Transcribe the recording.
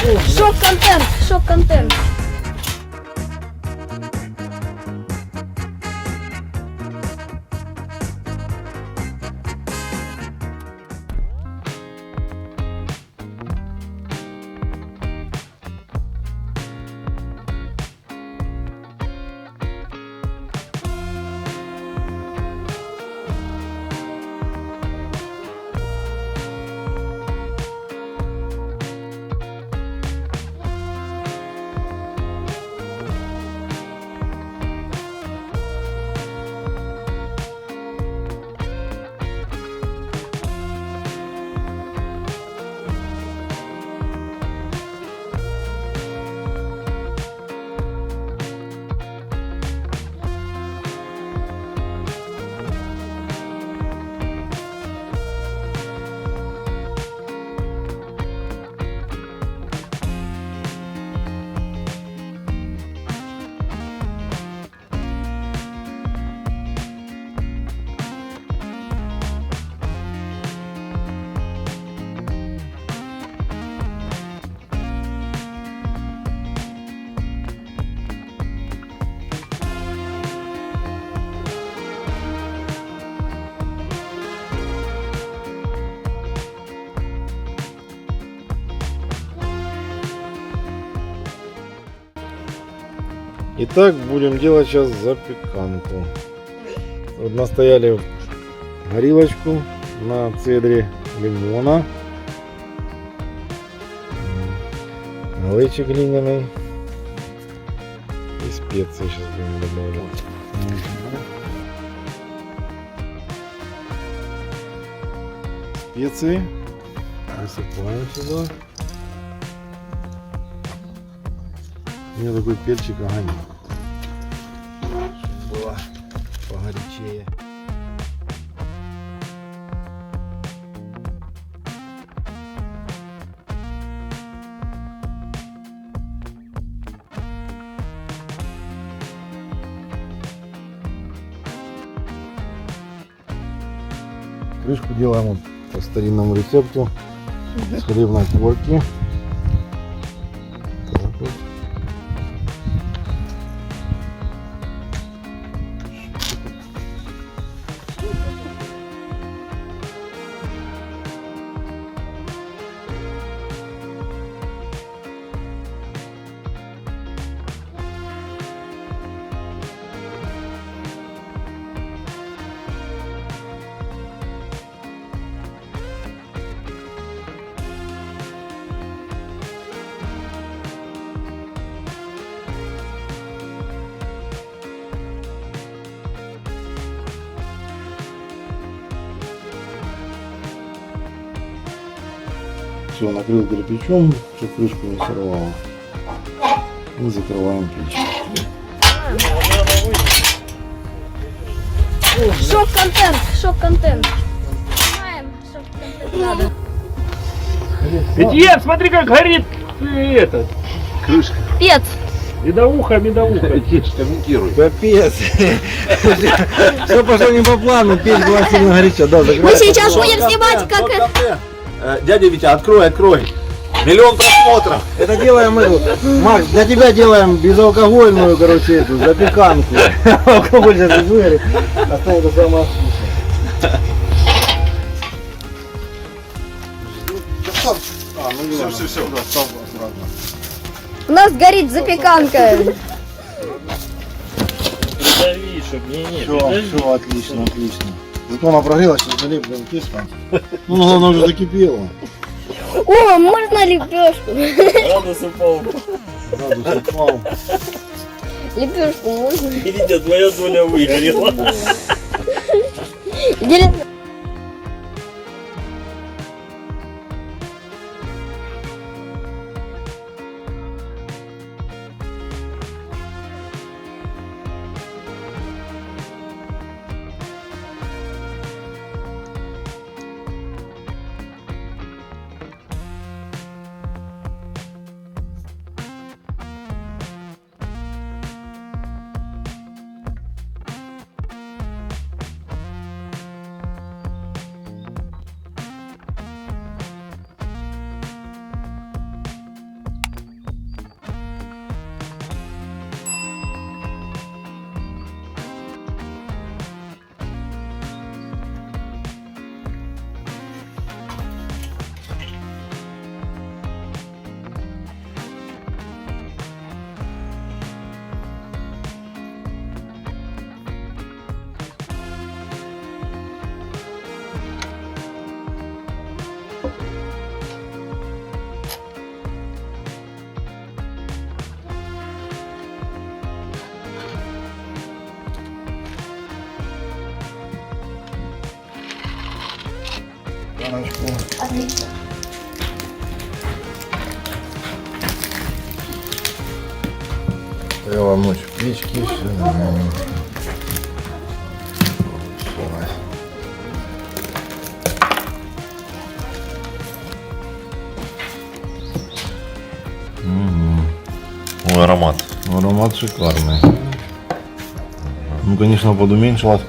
Шок-контент, шок-контент. Итак, будем делать сейчас запеканку. Вот настояли горилочку на цедре лимона, глечик глиняный и специи сейчас будем добавлять. Специи высыпаем сюда. У меня такой перчик огонь, чтобы было погорячее. Крышку делаем вот по старинному рецепту с хлебной корки. Так вот. Все, накрыл кирпичом, чтобы крышку не сорвало. И закрываем печь. Шок-контент, шок-контент. Знаем, шок-контент надо. Этьен, смотри, как горит этот. Крышка. Пец. Медовуха, медовуха. Этьен, комментируй. Капец. Все пошло не по плану, печь была сильно горячая. Да, Мы сейчас будем снимать, как это. Дядя Витя, открой, открой. 1 000 000 просмотров. Это делаем эту, Макс, для тебя делаем безалкогольную, короче, эту запеканку. Алкоголь сейчас выгорит, останется самое вкусное. Все. У нас горит запеканка. Придави, чтоб не Все, отлично, отлично. Зато она прогрелась, сейчас залеплен кисло. Ну, главное, уже закипело. О, можно лепешку? Градус упал. Градус упал. Лепешку можно? Видите, твоя доля выгорела. Интересно. Стояла ночь в печке, все нормально. Ой, аромат. Аромат шикарный. Ну, конечно, подуменьшилась